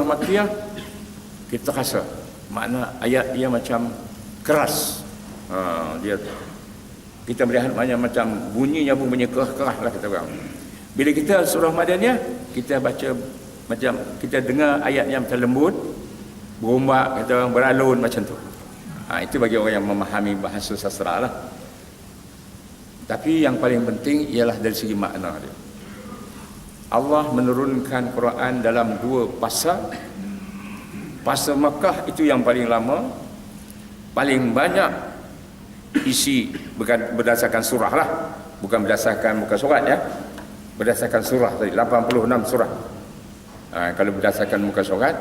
Makkiyah, kita rasa makna ayat dia macam keras. Kita melihat macam bunyinya pun bunyi keras lah kita orang. Bila kita surah Madaniyah, kita baca macam kita dengar ayat yang macam lembut, berombak, kita orang beralun macam tu. Itu bagi orang yang memahami bahasa sastra lah. Tapi yang paling penting ialah dari segi makna dia. Allah menurunkan Quran dalam 2 fasa. Fasa Makkah itu yang paling lama, paling banyak isi, berdasarkan surah lah, bukan berdasarkan muka surat ya, berdasarkan surah tadi 86 surah. Kalau berdasarkan muka surat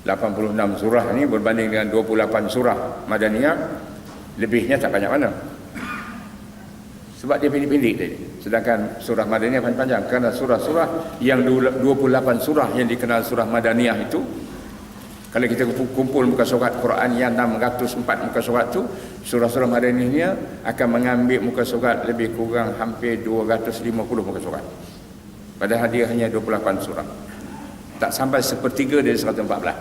86 surah ni berbanding dengan 28 surah Madaniyah, lebihnya tak banyak mana, sebab dia pendek-pendek tadi. Sedangkan surah Madaniyah panjang-panjang, kerana surah-surah yang 28 surah yang dikenal surah Madaniyah itu, kalau kita kumpul muka surat Quran yang 604 muka surat tu, surah-surah Madaniyah akan mengambil muka surat lebih kurang hampir 250 muka surat. Padahal dia hanya 28 surah. Tak sampai sepertiga dari 114.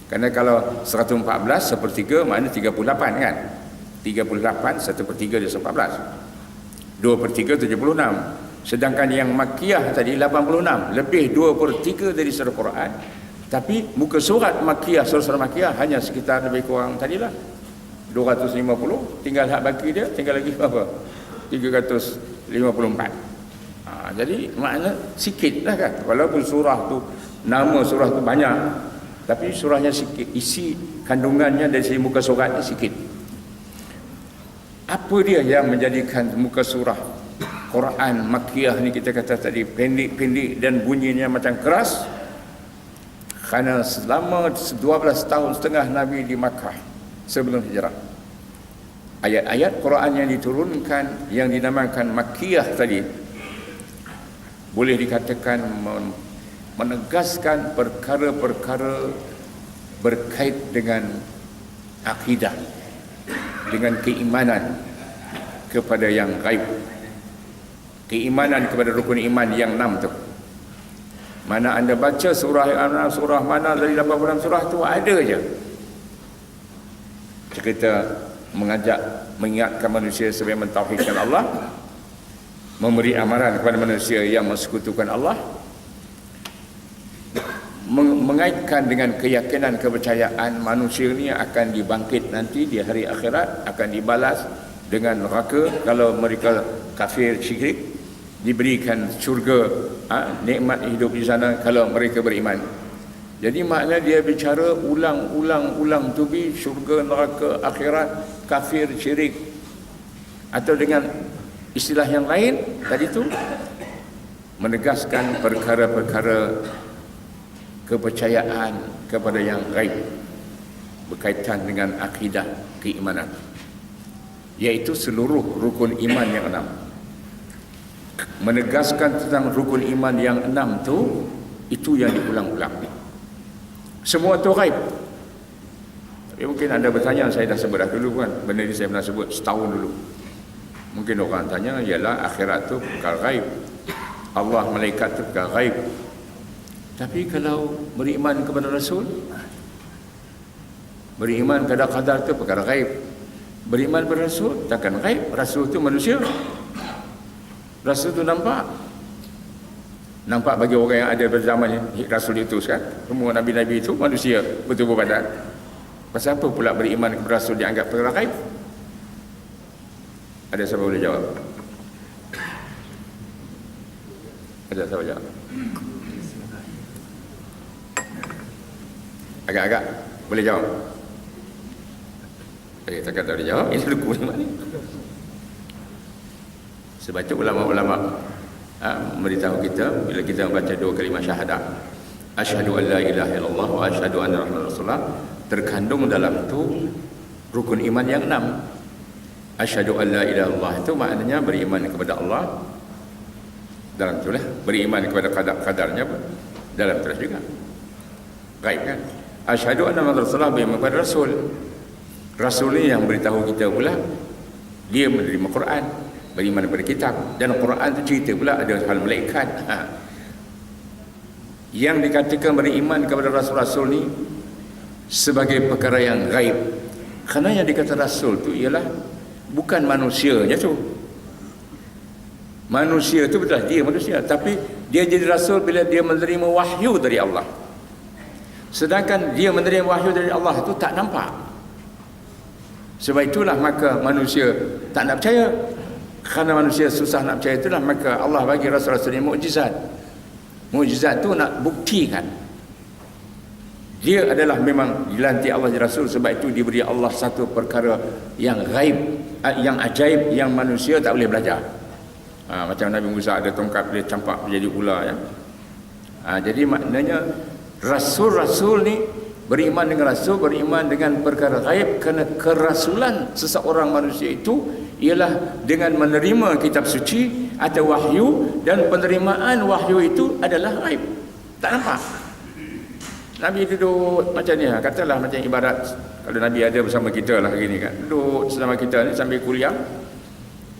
Kerana kalau 114 sepertiga maknanya 38 kan. 38 1/3 dari 114. 2/3 76. Sedangkan yang Makkiyah tadi 86, lebih 2/3 dari surah Quran. Tapi muka surat Makkiyah, surah Makkiyah hanya sekitar lebih kurang tadilah 250, tinggal hak baki dia, tinggal lagi berapa? 354. Jadi makna sikit lah kan. Walaupun surah tu, nama surah tu banyak, tapi surahnya sikit, isi kandungannya dari segi muka suratnya sikit. Apa dia yang menjadikan muka surah Quran Makkiyah ni kita kata tadi pendek-pendek dan bunyinya macam keras? Kerana selama 12 tahun setengah Nabi di Makkah sebelum hijrah, ayat-ayat Quran yang diturunkan yang dinamakan Makkiyah tadi boleh dikatakan menegaskan perkara-perkara berkait dengan akidah, dengan keimanan kepada yang gaib, keimanan kepada rukun iman yang 6 tu. Mana anda baca surah mana dari 86 surah tu ada je cerita mengingatkan manusia supaya mentauhidkan Allah, memberi amaran kepada manusia yang mensekutukan Allah, mengaitkan dengan keyakinan kepercayaan manusia ni akan dibangkit nanti di hari akhirat, akan dibalas dengan neraka kalau mereka kafir syirik, diberikan syurga, nikmat hidup di sana kalau mereka beriman. Jadi makna dia bicara ulang to be, syurga, neraka, akhirat, kafir, syirik, atau dengan istilah yang lain tadi tu menegaskan perkara-perkara kepercayaan kepada yang gaib berkaitan dengan akidah keimanan, iaitu seluruh rukun iman yang 6. Menegaskan tentang rukun iman yang 6 tu, itu yang diulang-ulang. Semua tu gaib. Tapi mungkin anda bertanya, saya dah sebut dah dulu kan, benda ni saya pernah sebut setahun dulu. Mungkin orang tanya, ialah akhirat tu perkara gaib, Allah, malaikat tu perkara gaib. Tapi kalau beriman kepada Rasul, beriman kepada qadar tu perkara gaib. Beriman kepada Rasul takkan gaib. Rasul tu manusia. Rasul tu nampak bagi orang yang ada pada zaman Rasul diutus kan. Semua Nabi-Nabi itu manusia bertubuh badan. Pasal apa pula beriman kepada Rasul dianggap perkara gaib? Ada siapa boleh jawab? Ada siapa jawab? Agak-agak boleh jawab? Takkan tak boleh jawab. Ini luku ni mana? Sebab itu ulama-ulama memberitahu kita bila kita membaca 2 kalimah syahadah, asyhadu an la ilaha illallah wa asyhadu anna muhammadar rasulullah, terkandung dalam tu rukun iman yang 6. Asyhadu an la ilaha illallah itu maknanya beriman kepada Allah, dalam itulah beriman kepada qadar-qadarnya, dalam terus juga gaib kan. Asyhadu anna muhammadar rasulullah, beriman kepada Rasul. Rasul ni yang beritahu kita pula dia menerima Quran, beriman kepada kitab, dan Quran tu cerita pula ada hal malaikat. yang dikatakan beriman kepada rasul-rasul ni sebagai perkara yang gaib. Kerana yang dikata rasul tu ialah bukan manusianya tu. Manusia tu betul, dia manusia, tapi dia jadi rasul bila dia menerima wahyu dari Allah. Sedangkan dia menerima wahyu dari Allah tu tak nampak. Sebab itulah maka manusia tak nak percaya. Kerana manusia susah nak percaya, itulah maka Allah bagi rasul-rasul ni mukjizat. Mukjizat tu nak buktikan dia adalah memang dilantik Allah jadi rasul. Sebab itu diberi Allah satu perkara yang gaib, yang ajaib, yang manusia tak boleh belajar. Macam Nabi Musa ada tongkat, dia campak menjadi ular ya. Jadi maknanya rasul-rasul ni beriman dengan rasul, beriman dengan perkara gaib, kerana kerasulan seseorang manusia itu ialah dengan menerima kitab suci atau wahyu, dan penerimaan wahyu itu adalah gaib, tak nampak. Nabi duduk macam ni, katalah macam ibarat kalau Nabi ada bersama kita lah hari ni kan, duduk bersama kita ni sambil kuliah,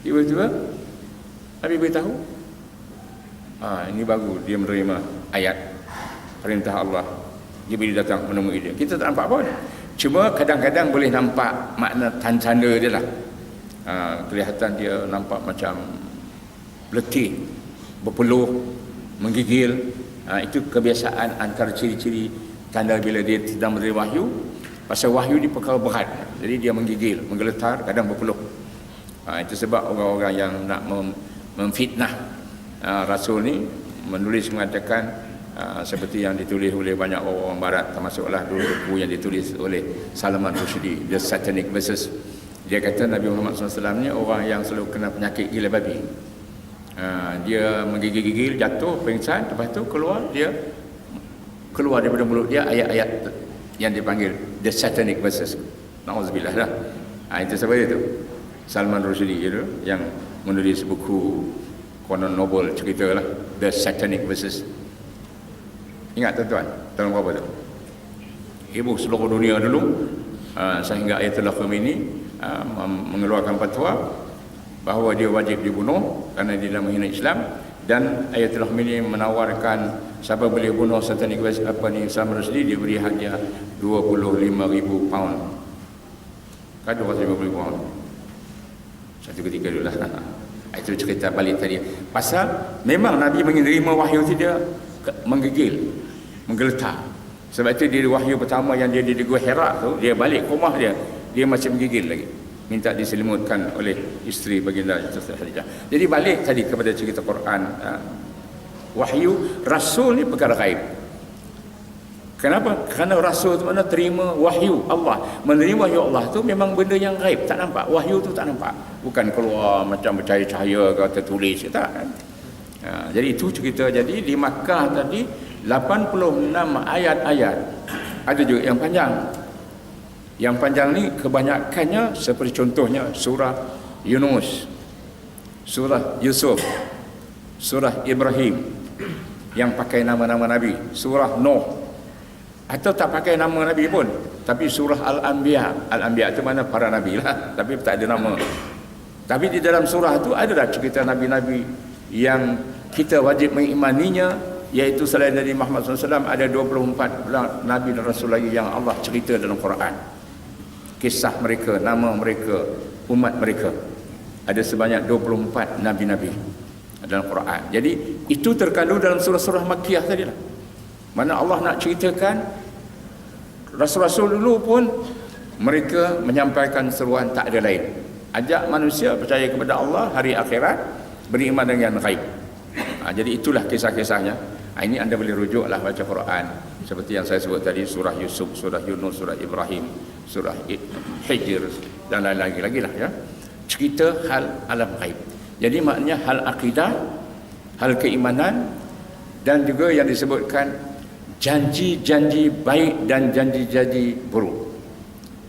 tiba-tiba Nabi beritahu, ini baru dia menerima ayat perintah Allah, Jibril datang menemui dia. Kita tak nampak pun, cuma kadang-kadang boleh nampak makna tanda dia lah. Kelihatan dia nampak macam letih, berpeluh, menggigil. Itu kebiasaan antara ciri-ciri tanda bila dia sedang menerima wahyu. Pasal wahyu ni perkara berat, jadi dia menggigil, menggeletar, kadang berpeluh. Itu sebab orang-orang yang nak memfitnah rasul ni menulis mengatakan seperti yang ditulis oleh banyak orang barat, termasuklah dulu buku yang ditulis oleh Salman Rushdie, The Satanic Verses. Dia kata Nabi Muhammad SAW ni orang yang selalu kena penyakit gila babi. Dia menggigil-gigil, jatuh, pingsan, lepas tu keluar daripada mulut dia ayat-ayat yang dipanggil The Satanic Verses. Na'udzubillah lah. Itu siapa dia tu? Salman Rushdie tu, yang menulis buku konon novel cerita lah, The Satanic Verses. Ingat tuan-tuan, tahun berapa tu? Heboh seluruh dunia dulu, sehingga Ayatullah Khomeini mengeluarkan fatwa bahawa dia wajib dibunuh kerana dia dah menghina Islam. Dan Ayatullah Khomeini menawarkan siapa boleh bunuh Satanic Salman Rushdie, dia beri hadiah 25,000 pound. Kan 250,000 pound satu ketika dulu lah. Itu cerita balik tadi. Pasal memang Nabi menerima wahyu itu dia menggigil, menggeletar. Sebab itu dia wahyu pertama yang dia di Gua Hira tu, dia balik ke rumah dia masih menggigil lagi, minta diselimutkan oleh isteri baginda Khadijah. Jadi balik tadi kepada cerita Quran, wahyu rasul ni perkara gaib. Kenapa? Kerana rasul tu mana terima wahyu Allah. Menerima wahyu Allah tu memang benda yang gaib, tak nampak. Wahyu tu tak nampak, bukan keluar macam bercahaya-cahaya ke tertulis, tak kan? Jadi itu cerita. Jadi di Makkah tadi 86 ayat-ayat. Ada juga yang panjang. Yang panjang ni kebanyakannya seperti contohnya surah Yunus, surah Yusuf, surah Ibrahim yang pakai nama-nama Nabi, surah Nuh atau tak pakai nama Nabi pun, tapi surah Al-Anbiya. Al-Anbiya itu mana para Nabi lah, tapi tak ada nama. Tapi di dalam surah itu adalah cerita Nabi-Nabi yang kita wajib mengimaninya, iaitu selain dari Muhammad SAW ada 24 Nabi dan Rasul lagi yang Allah cerita dalam Quran. Kisah mereka, nama mereka, umat mereka. Ada sebanyak 24 Nabi-Nabi dalam Quran. Jadi itu terkandung dalam surah-surah Makkiyah tadi lah. Mana Allah nak ceritakan Rasul-Rasul dulu pun mereka menyampaikan seruan tak ada lain. Ajak manusia percaya kepada Allah, hari akhirat, beriman dengan ghaib. Jadi itulah kisah-kisahnya. Ini anda boleh rujuklah baca Quran seperti yang saya sebut tadi, surah Yusuf, surah Yunus, surah Ibrahim, surah Hijr dan lain-lain lagi lah ya. Cerita hal alam ghaib. Jadi maknanya hal akidah, hal keimanan, dan juga yang disebutkan janji-janji baik dan janji-janji buruk.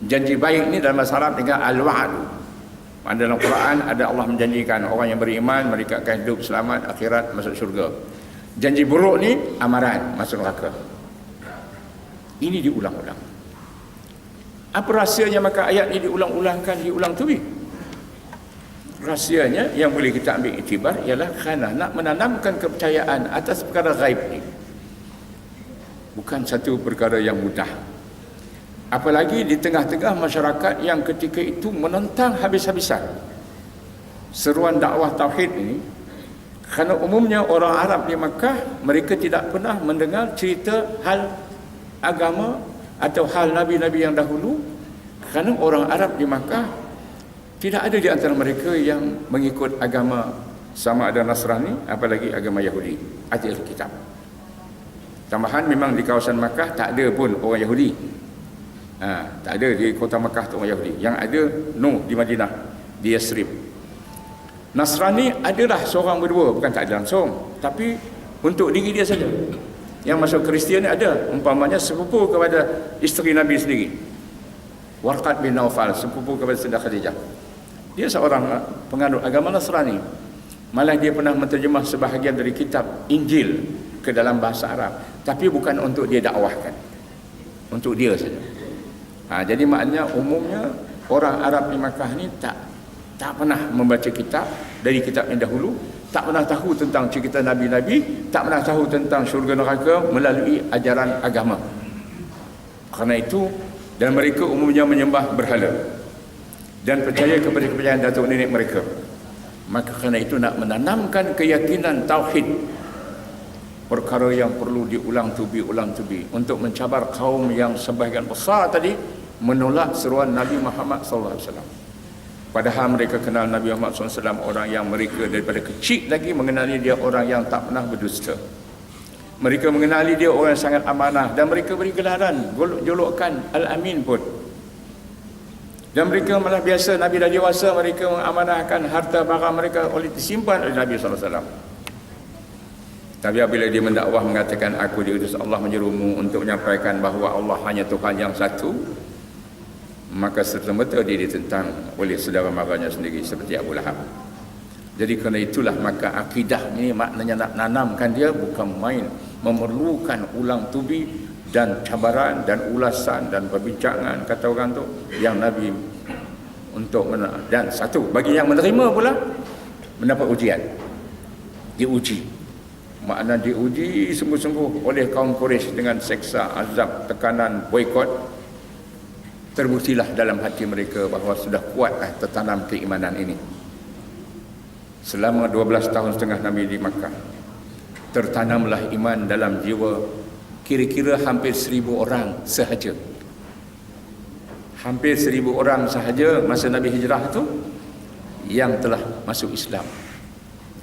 Janji baik ni dalam bahasa Arab dengan al-wa'du. Dalam Quran ada Allah menjanjikan orang yang beriman mereka akan hidup selamat, akhirat masuk syurga. Janji buruk ni amaran, masuk neraka. Ini diulang-ulang. Apa rahsianya maka ayat ini diulang-ulangkan, diulang-tubi? Rahsianya yang boleh kita ambil iktibar ialah kerana nak menanamkan kepercayaan atas perkara gaib ni. bukan satu perkara yang mudah. Apalagi di tengah-tengah masyarakat yang ketika itu menentang habis-habisan seruan dakwah tauhid ini. Kerana umumnya orang Arab di Makkah, mereka tidak pernah mendengar cerita hal agama atau hal nabi-nabi yang dahulu. Kerana orang Arab di Makkah tidak ada di antara mereka yang mengikut agama sama ada Nasrani, apalagi agama Yahudi, ahli kitab. Tambahan, memang di kawasan Makkah tak ada pun orang Yahudi. Tak ada di kota Makkah tu orang Yahudi. Yang ada di Madinah, di Yathrib. Nasrani adalah seorang berdua, bukan tak ada langsung, tapi untuk diri dia saja. Yang masuk Kristian ni ada, umpamanya sepupu kepada isteri Nabi sendiri, Warqat bin Naufal, sepupu kepada Sayyidah Khadijah. Dia seorang penganut agama Nasrani. Malah dia pernah menterjemah sebahagian dari kitab Injil ke dalam bahasa Arab, tapi bukan untuk dia dakwahkan, untuk dia saja. Jadi maknanya umumnya orang Arab di Makkah ni tak pernah membaca kitab dari kitab yang dahulu, tak pernah tahu tentang cerita Nabi-Nabi, tak pernah tahu tentang syurga neraka melalui ajaran agama. Kerana itu, dan mereka umumnya menyembah berhala dan percaya kepada kepercayaan datuk nenek mereka. Maka kerana itu nak menanamkan keyakinan tauhid, perkara yang perlu diulang-tubi untuk mencabar kaum yang sebahagian besar tadi menolak seruan Nabi Muhammad SAW. Padahal mereka kenal Nabi Muhammad SAW, orang yang mereka daripada kecil lagi mengenali dia orang yang tak pernah berdusta. Mereka mengenali dia orang yang sangat amanah, dan mereka beri gelaran, julukan Al-Amin pun. Dan mereka malah biasa, Nabi dah dewasa, mereka mengamanahkan harta barang mereka oleh disimpan oleh Nabi SAW. Tapi apabila dia mendakwah mengatakan, aku diutus Allah menyerumu untuk menyampaikan bahawa Allah hanya Tuhan yang satu, maka serta-merta dia ditentang oleh saudara maranya sendiri seperti Abu Lahab. Jadi kerana itulah maka akidah ini maknanya nak nanamkan dia bukan main, memerlukan ulang tubi dan cabaran dan ulasan dan perbincangan, kata orang tu, yang Nabi untuk dan satu bagi yang menerima pula mendapat ujian, diuji. Makna diuji sungguh-sungguh oleh kaum Quraisy dengan seksa, azab, tekanan, boikot. Terbuktilah dalam hati mereka bahawa sudah kuatlah tertanam keimanan ini. Selama 12 tahun setengah Nabi di Makkah, tertanamlah iman dalam jiwa kira-kira hampir 1,000 orang sahaja. Hampir 1,000 orang sahaja masa Nabi hijrah itu yang telah masuk Islam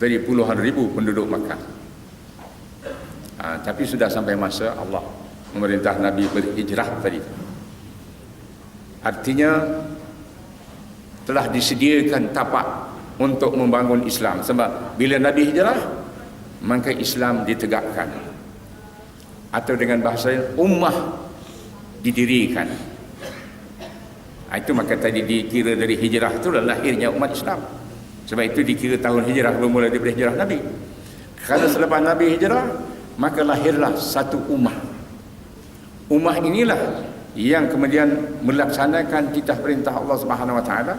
dari puluhan ribu penduduk Makkah. Tapi sudah sampai masa Allah memerintah Nabi berhijrah tadi. Artinya telah disediakan tapak untuk membangun Islam. Sebab bila Nabi hijrah, maka Islam ditegakkan, atau dengan bahasa ummah didirikan. Itu maka tadi dikira dari hijrah itu adalah lahirnya umat Islam. Sebab itu dikira tahun hijrah bermula daripada hijrah Nabi. Kerana selepas Nabi hijrah, maka lahirlah satu ummah. Ummah inilah yang kemudian melaksanakan titah perintah Allah Subhanahu Wa Taala,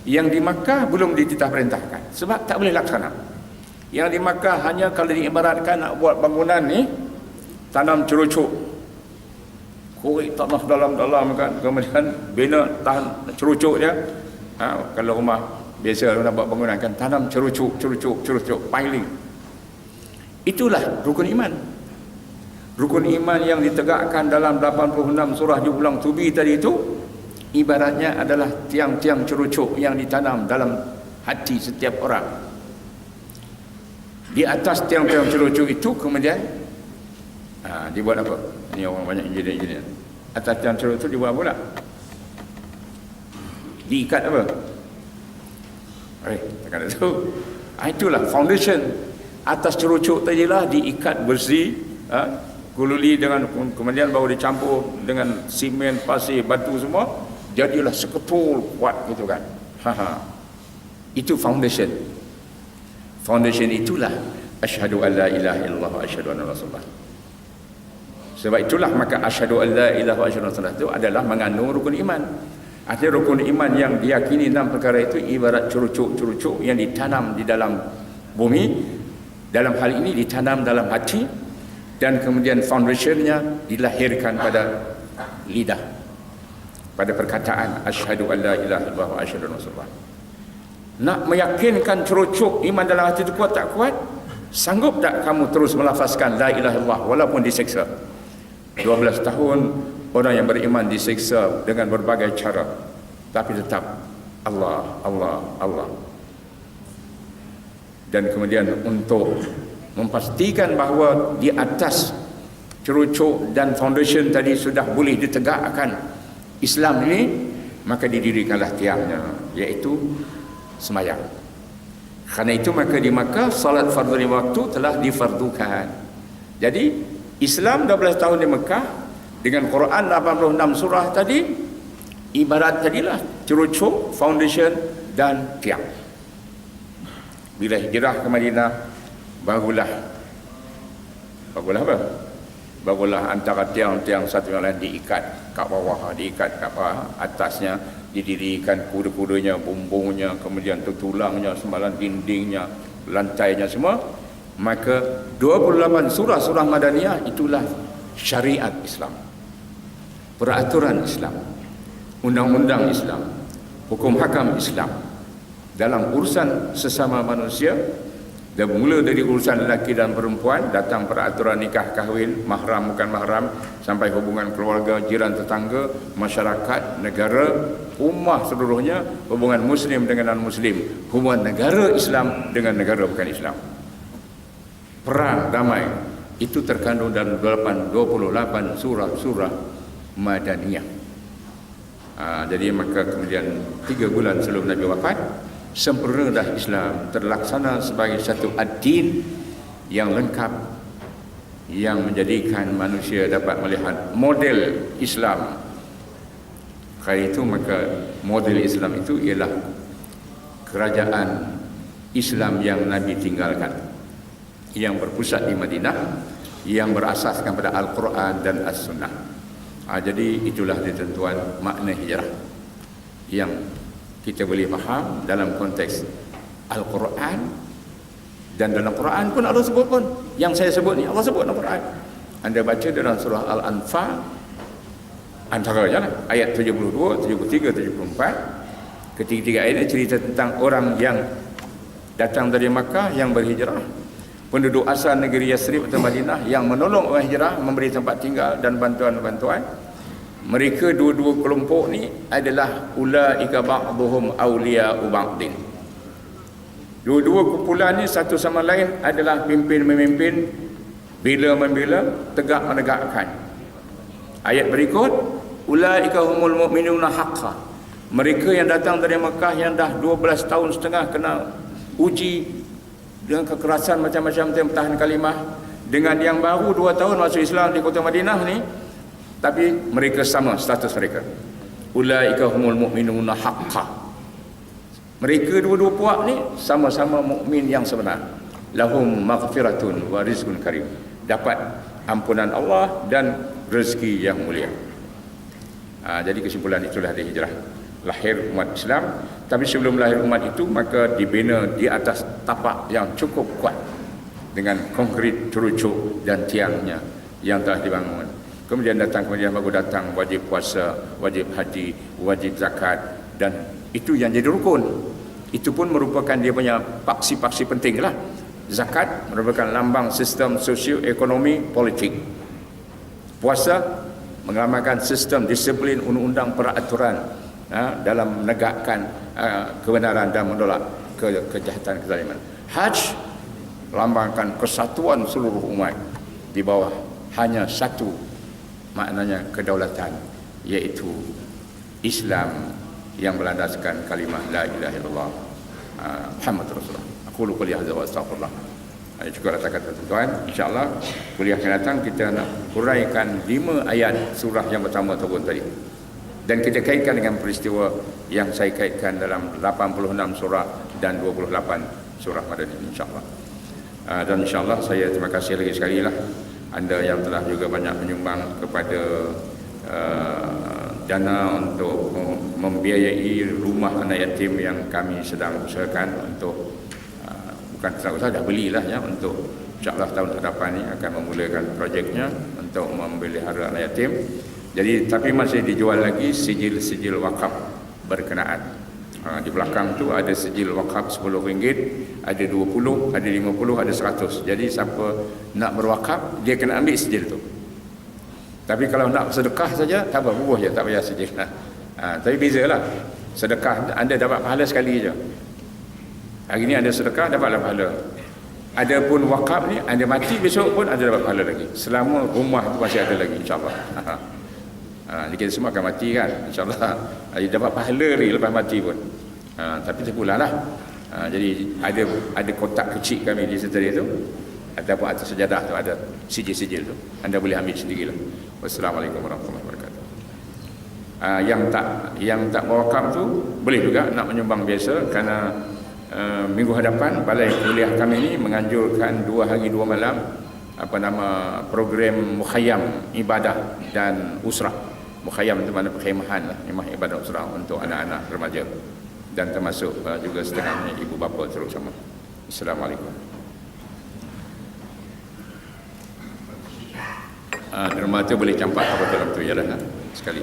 yang di Makkah belum dititah perintahkan sebab tak boleh laksana. Yang di Makkah hanya kalau diibaratkan nak buat bangunan ni, tanam cerucuk, korek tanah dalam-dalam kan, kemudian bina tahan cerucuk dia. Kalau rumah biasa nak buat bangunan kan, tanam cerucuk, piling. Itulah rukun iman. Rukun iman yang ditegakkan dalam 86 surah diulang tubi tadi itu, ibaratnya adalah tiang-tiang cerucuk yang ditanam dalam hati setiap orang. Di atas tiang-tiang cerucuk itu kemudian dibuat apa? Ini orang banyak engineer. Atas tiang cerucuk itu dibuat apa pula? Diikat apa? Takkan ada tahu. Itulah foundation. Atas cerucuk tadi lah diikat bersih, gululi dengan, kemudian baru dicampur dengan simen, pasir, batu semua, jadilah seketul kuat gitu kan. Itu foundation. Foundation itulah asyhadu an la ilaha illallah wa asyhadu anna rasulullah. Sebab itulah maka asyhadu an la ilaha wa asyhadu anna rasulullah itu adalah mengandung rukun iman. Artinya rukun iman yang diyakini 6 perkara itu ibarat cerucuk-cerucuk yang ditanam di dalam bumi. Dalam hal ini ditanam dalam hati, dan kemudian foundationnya dilahirkan pada lidah, pada perkataan asyhadu an la ilaha illallah wa asyhadu anna rasulullah. Nak meyakinkan cerucuk iman dalam hati itu kuat tak kuat? Sanggup tak kamu terus melafazkan la ilaha illallah walaupun disiksa? 12 tahun orang yang beriman disiksa dengan berbagai cara, tapi tetap Allah, Allah, Allah. Dan kemudian untuk memastikan bahawa di atas cerucuk dan foundation tadi sudah boleh ditegakkan Islam ini, maka didirikanlah tiangnya, iaitu sembahyang. Kerana itu maka di Makkah salat fardu lima waktu telah difardukan. Jadi Islam 12 tahun di Mekah dengan Quran 86 surah tadi ibarat tadilah cerucuk, foundation dan tiang. Bila hijrah ke Madinah, barulah apa? Barulah antara tiang-tiang satu yang lain diikat kat bawah, diikat kat bawah, atasnya didirikan kuda-kudanya, bumbungnya, kemudian tulangnya, sembalan dindingnya, lantainya semua. Maka 28 surah-surah Madaniyah itulah syariat Islam, peraturan Islam, undang-undang Islam, hukum hakam Islam dalam urusan sesama manusia. Dan mula dari urusan lelaki dan perempuan, datang peraturan nikah kahwin, mahram bukan mahram, sampai hubungan keluarga, jiran tetangga, masyarakat, negara, ummah seluruhnya, hubungan muslim dengan non-muslim, hubungan negara Islam dengan negara bukan Islam, perang, damai, itu terkandung dalam 28 surah-surah Madaniyah. Jadi maka kemudian 3 bulan sebelum Nabi wafat, sempurna dah Islam, terlaksana sebagai satu ad-din yang lengkap, yang menjadikan manusia dapat melihat model Islam. Karena itu maka model Islam itu ialah kerajaan Islam yang Nabi tinggalkan, yang berpusat di Madinah, yang berasaskan pada Al-Quran dan As-Sunnah. Jadi itulah ditentuan makna hijrah yang kita boleh faham dalam konteks Al-Quran. Dan dalam Quran pun Allah sebut pun, yang saya sebut ni Allah sebut dalam Quran. Anda baca dalam surah Al-Anfal, antaranya lah, ayat 72, 73, 74. Ketiga-tiga ayat ini cerita tentang orang yang datang dari Makkah, yang berhijrah, penduduk asal negeri Yasrib atau Madinah, yang menolong orang hijrah, memberi tempat tinggal dan bantuan-bantuan. Mereka dua-dua kelompok ni adalah ulaika ba'dhum awliya'u ba'din. Dua-dua kumpulan ni satu sama lain adalah pimpin-memimpin, bila-membela, tegak menegakkan. Ayat berikut, ulaika humul mu'minuna haqqan. Mereka yang datang dari Mekah yang dah 12 tahun setengah kena uji dengan kekerasan macam-macam untuk bertahan kalimah, dengan yang baru 2 tahun masuk Islam di kota Madinah ni, tapi mereka sama status mereka. Ulaika humul mu'minuna haqqan. Mereka dua-dua puak ni sama-sama mukmin yang sebenar. Lahum maghfiratun wa rizqun karim. Dapat ampunan Allah dan rezeki yang mulia. Jadi kesimpulan itulah dia hijrah. Lahir umat Islam, tapi sebelum lahir umat itu maka dibina di atas tapak yang cukup kuat dengan konkrit, cerucuk dan tiangnya yang telah dibangun. Kemudian baru datang wajib puasa, wajib haji, wajib zakat, dan itu yang jadi rukun. Itu pun merupakan dia punya paksi-paksi penting lah. Zakat merupakan lambang sistem sosio-ekonomi politik. Puasa mengamalkan sistem disiplin undang-undang peraturan dalam menegakkan kebenaran dan menolak kejahatan, kezaliman. Haj lambangkan kesatuan seluruh umat di bawah hanya satu, maknanya kedaulatan, iaitu Islam yang berlandaskan kalimah la ilaha illallah Muhammad Rasulullah. Aku qouli hadza wa astaghfirullah. Cukup kata-kata tuan, insya-Allah kuliah akan datang kita nak huraikan 5 ayat surah yang pertama turun tadi. Dan kita kaitkan dengan peristiwa yang saya kaitkan dalam 86 surah dan 28 surah Madaniyah, insya-Allah. Dan insya-Allah saya terima kasih lagi sekali lah anda yang telah juga banyak menyumbang kepada dana untuk membiayai rumah anak yatim yang kami sedang usahakan untuk bukan sedang usaha, dah belilah ya, untuk InsyaAllah tahun hadapan ni akan memulakan projeknya untuk memelihara anak yatim. Jadi tapi masih dijual lagi sijil-sijil wakaf berkenaan. Di belakang tu ada sijil wakaf RM10, ada 20, ada 50, ada 100. Jadi siapa nak berwakaf, dia kena ambil sijil tu. Tapi kalau nak sedekah saja, tak apa, bubuh je, tak payah sijil. Tapi bezalah. Sedekah anda dapat pahala sekali je. Hari ni anda sedekah, dapatlah pahala. Adapun wakaf ni, anda mati besok pun anda dapat pahala lagi. Selama rumah tu masih ada lagi, insyaAllah. Kita semua akan mati kan, insyaAllah. Jadi dapat pahala lagi lepas mati pun. Tapi terpulang lah. Jadi ada kotak kecil kami di setelah itu, ataupun atas sejadah tu ada sijil-sijil tu. Anda boleh ambil sendirilah. Wassalamualaikum warahmatullahi wabarakatuh. Yang tak berwakaf tu boleh juga nak menyumbang biasa, kerana minggu hadapan balai kuliah kami ni menganjurkan 2 hari 2 malam program mukhayyam ibadah dan usrah. Mukhayyam itu mana perkhemahan lah, memang ibadah usrah untuk anak-anak remaja dan termasuk juga setengahnya ibu bapa terutama. Assalamualaikum. Derma tu boleh campak apa dalam tu ya dah sekali.